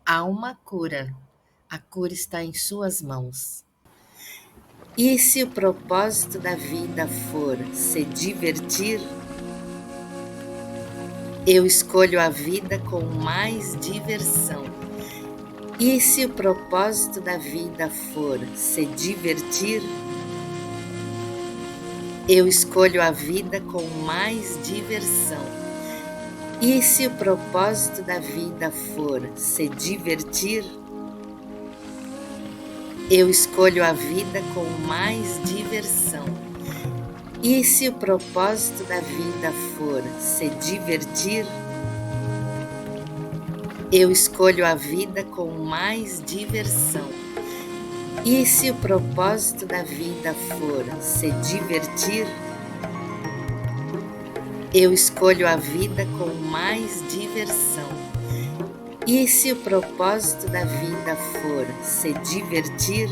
Há uma cura. A cura está em suas mãos. E se o propósito da vida for se divertir, eu escolho a vida com mais diversão. E se o propósito da vida for se divertir, eu escolho a vida com mais diversão. E se o propósito da vida for se divertir, eu escolho a vida com mais diversão. E se o propósito da vida for se divertir, eu escolho a vida com mais diversão. E se o propósito da vida for se divertir, eu escolho a vida com mais diversão. E se o propósito da vida for se divertir,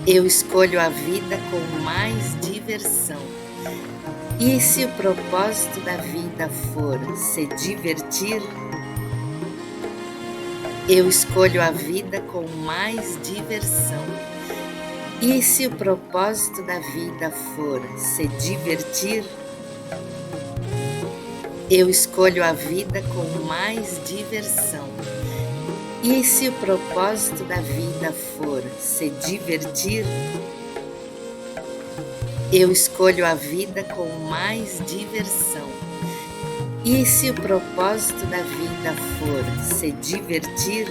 eu escolho a vida com mais diversão. E se o propósito da vida for se divertir, eu escolho a vida com mais diversão. E se o propósito da vida for se divertir, eu escolho a vida com mais diversão. E se o propósito da vida for se divertir, eu escolho a vida com mais diversão. E se o propósito da vida for se divertir,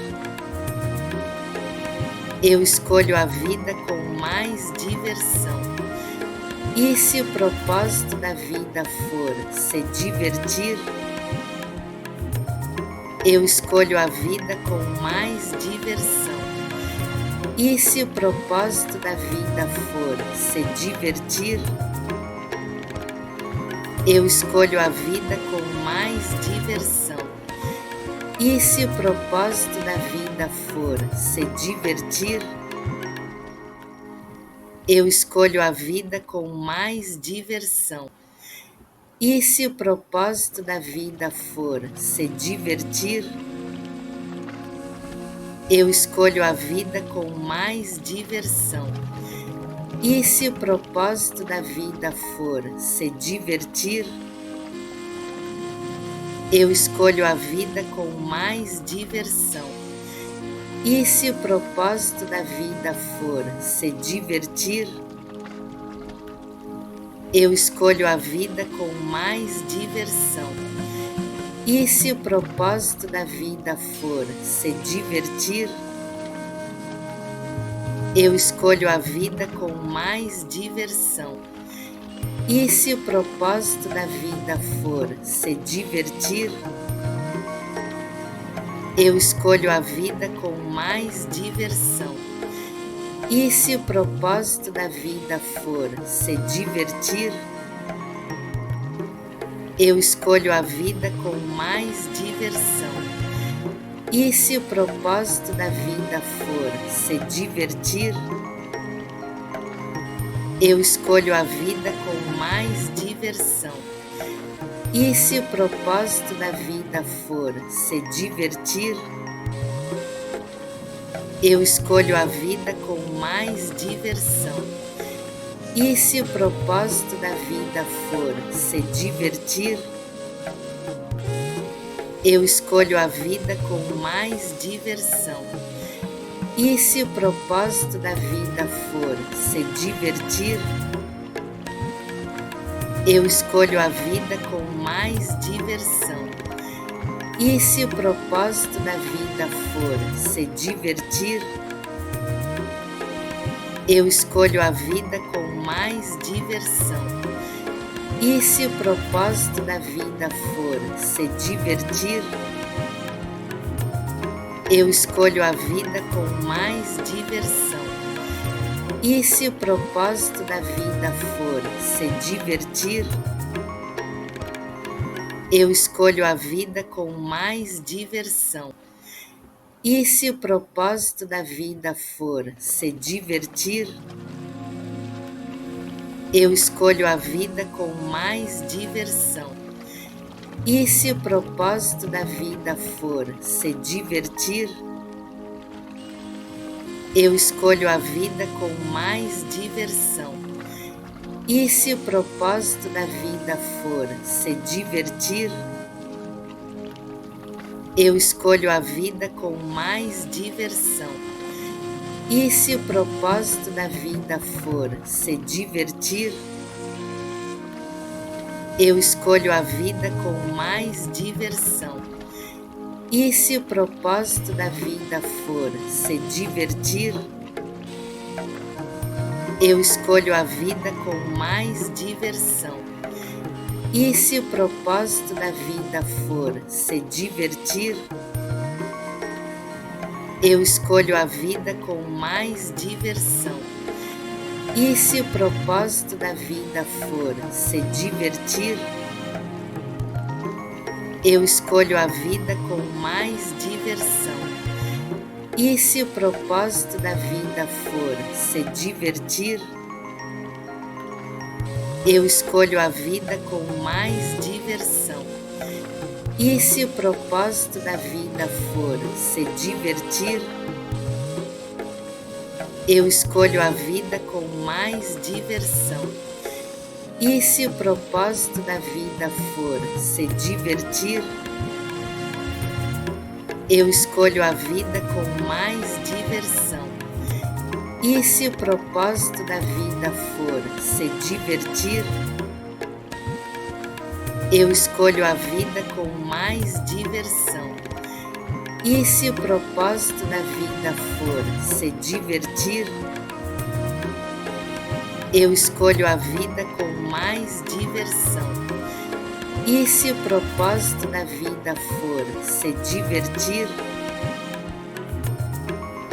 eu escolho a vida com mais diversão. E se o propósito da vida for se divertir, eu escolho a vida com mais diversão. E se o propósito da vida for se divertir, eu escolho a vida com mais diversão. E se o propósito da vida for se divertir, eu escolho a vida com mais diversão. E se o propósito da vida for se divertir, eu escolho a vida com mais diversão. E se o propósito da vida for se divertir, eu escolho a vida com mais diversão. E se o propósito da vida for se divertir, eu escolho a vida com mais diversão. E se o propósito da vida for se divertir, eu escolho a vida com mais diversão. E se o propósito da vida for se divertir, eu escolho a vida com mais diversão. E se o propósito da vida for se divertir, eu escolho a vida com mais diversão. E se o propósito da vida for se divertir, eu escolho a vida com mais diversão. E se o propósito da vida for se divertir, eu escolho a vida com mais diversão. E se o propósito da vida for se divertir, eu escolho a vida com mais diversão. E se o propósito da vida for se divertir, eu escolho a vida com mais diversão. E se o propósito da vida for se divertir, eu escolho a vida com mais diversão. E se o propósito da vida for se divertir, eu escolho a vida com mais diversão. E se o propósito da vida for se divertir, eu escolho a vida com mais diversão. E se o propósito da vida for se divertir, eu escolho a vida com mais diversão. E se o propósito da vida for se divertir, eu escolho a vida com mais diversão. E se o propósito da vida for se divertir, eu escolho a vida com mais diversão. E se o propósito da vida for se divertir, eu escolho a vida com mais diversão. E se o propósito da vida for se divertir, eu escolho a vida com mais diversão. E se o propósito da vida for se divertir, eu escolho a vida com mais diversão. E se o propósito da vida for se divertir, eu escolho a vida com mais diversão. E se o propósito da vida for se divertir, eu escolho a vida com mais diversão. E se o propósito da vida for se divertir, eu escolho a vida com mais diversão. E se o propósito da vida for se divertir, eu escolho a vida com mais diversão. E se o propósito da vida for se divertir, eu escolho a vida com mais diversão. E se o propósito da vida for se divertir, eu escolho a vida com mais diversão. E se o propósito da vida for se divertir,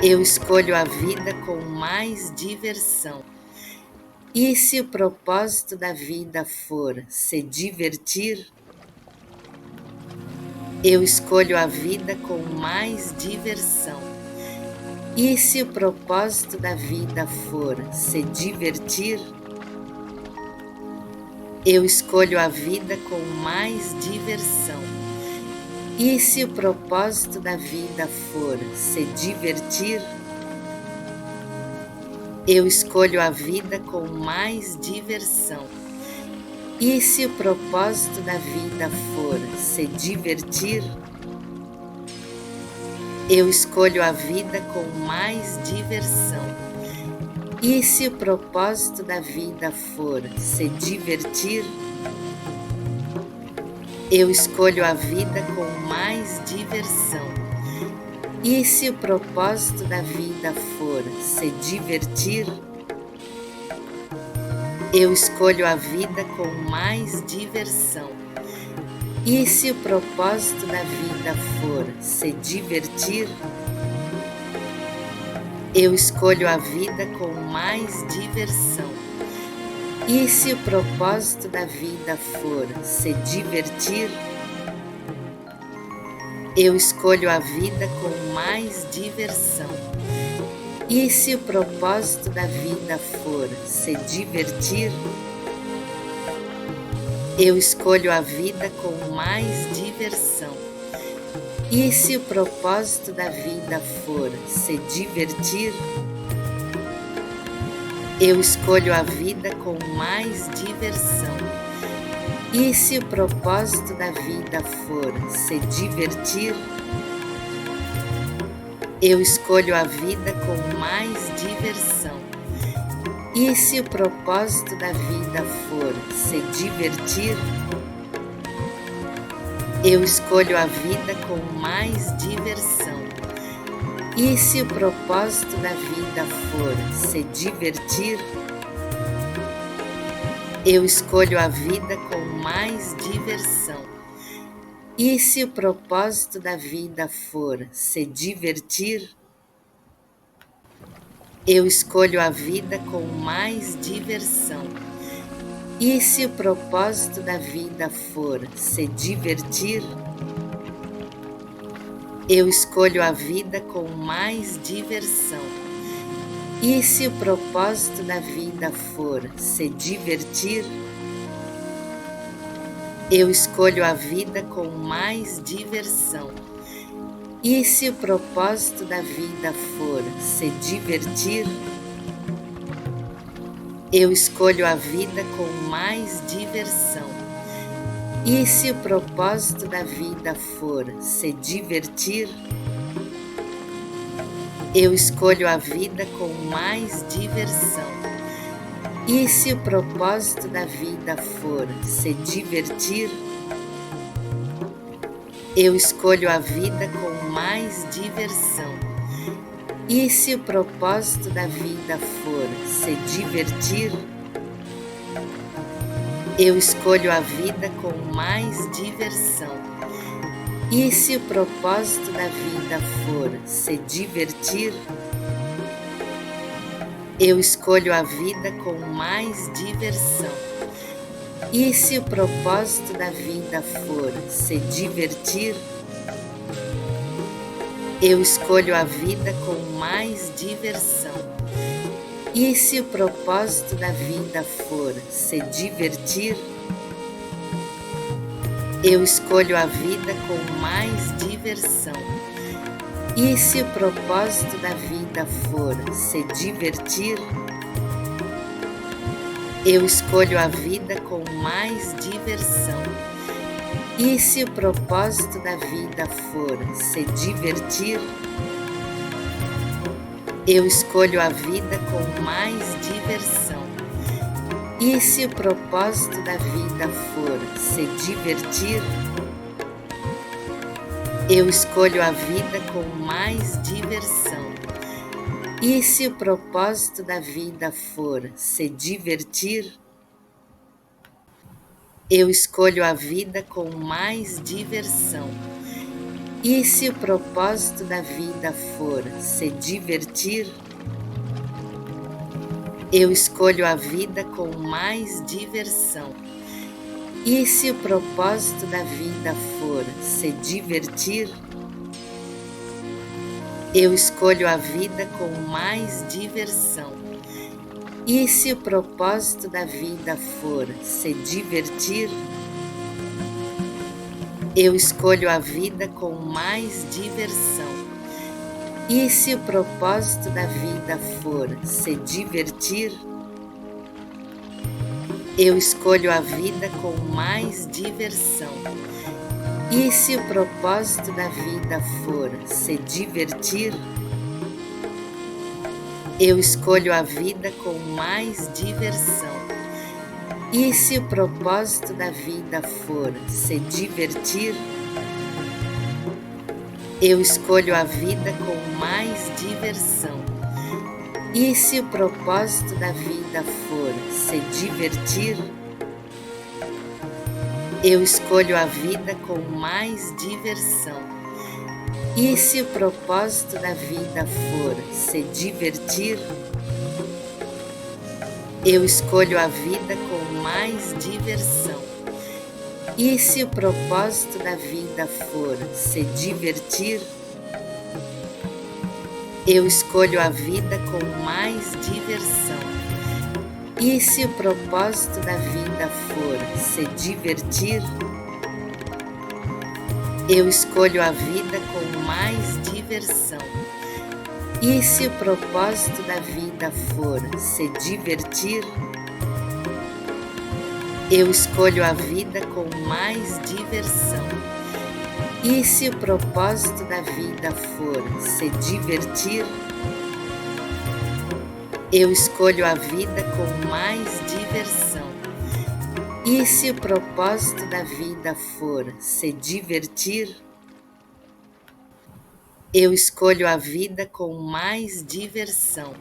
eu escolho a vida com mais diversão. E se o propósito da vida for se divertir, eu escolho a vida com mais diversão. E se o propósito da vida for se divertir, eu escolho a vida com mais diversão. E se o propósito da vida for se divertir, eu escolho a vida com mais diversão. E se o propósito da vida for se divertir, eu escolho a vida com mais diversão. E se o propósito da vida for se divertir, eu escolho a vida com mais diversão. E se o propósito da vida for se divertir, eu escolho a vida com mais diversão. E se o propósito da vida for se divertir, eu escolho a vida com mais diversão. E se o propósito da vida for se divertir, eu escolho a vida com mais diversão. E se o propósito da vida for se divertir, eu escolho a vida com mais diversão. E se o propósito da vida for se divertir, eu escolho a vida com mais diversão. E se o propósito da vida for se divertir, eu escolho a vida com mais diversão. E se o propósito da vida for se divertir, eu escolho a vida com mais diversão. E se o propósito da vida for se divertir, eu escolho a vida com mais diversão. E se o propósito da vida for se divertir, eu escolho a vida com mais diversão. E se o propósito da vida for se divertir, eu escolho a vida com mais diversão. E se o propósito da vida for se divertir, Eu escolho a vida com mais diversão. E se o propósito da vida for se divertir, eu escolho a vida com mais diversão. E se o propósito da vida for se divertir, eu escolho a vida com mais diversão. E se o propósito da vida for se divertir, eu escolho a vida com mais diversão. E se o propósito da vida for se divertir, eu escolho a vida com mais diversão. E se o propósito da vida for se divertir, eu escolho a vida com mais diversão. E se o propósito da vida for se divertir, eu escolho a vida com mais diversão. E se o propósito da vida for se divertir, eu escolho a vida com mais diversão. E se o propósito da vida for se divertir, eu escolho a vida com mais diversão. E se o propósito da vida for se divertir, eu escolho a vida com mais diversão. E se o propósito da vida for se divertir, eu escolho a vida com mais diversão. E se o propósito da vida for se divertir, eu escolho a vida com mais diversão. E se o propósito da vida for se divertir, eu escolho a vida com mais diversão. E se o propósito da vida for se divertir, eu escolho a vida com mais diversão. E se o propósito da vida for se divertir, eu escolho a vida com mais diversão. E se o propósito da vida for se divertir, eu escolho a vida com mais diversão. E se o propósito da vida for se divertir, eu escolho a vida com mais diversão. E se o propósito da vida for se divertir, eu escolho a vida com mais diversão. E se o propósito da vida for se divertir, eu escolho a vida com mais diversão. E se o propósito da vida for se divertir, eu escolho a vida com mais diversão. E se o propósito da vida for se divertir, eu escolho a vida com mais diversão. E se o propósito da vida for se divertir, eu escolho a vida com mais diversão. E se o propósito da vida for se divertir, eu escolho a vida com mais diversão. E se o propósito da vida for se divertir, eu escolho a vida com mais diversão. E se o propósito da vida for se divertir, eu escolho a vida com mais diversão.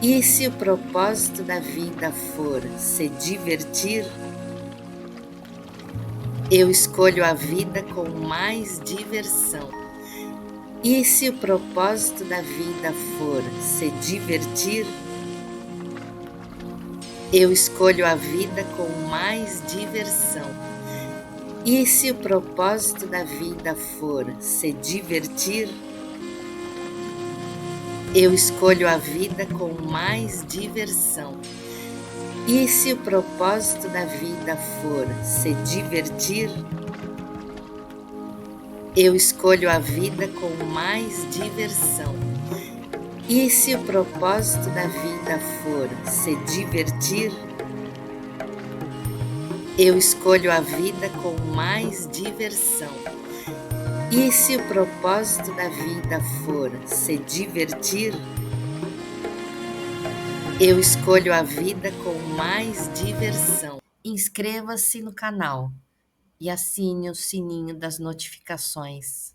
E se o propósito da vida for se divertir, eu escolho a vida com mais diversão. E se o propósito da vida for se divertir, eu escolho a vida com mais diversão. E se o propósito da vida for se divertir, eu escolho a vida com mais diversão. E se o propósito da vida for se divertir, eu escolho a vida com mais diversão. E se o propósito da vida for se divertir, eu escolho a vida com mais diversão. E se o propósito da vida for se divertir, eu escolho a vida com mais diversão. Inscreva-se no canal e assine o sininho das notificações.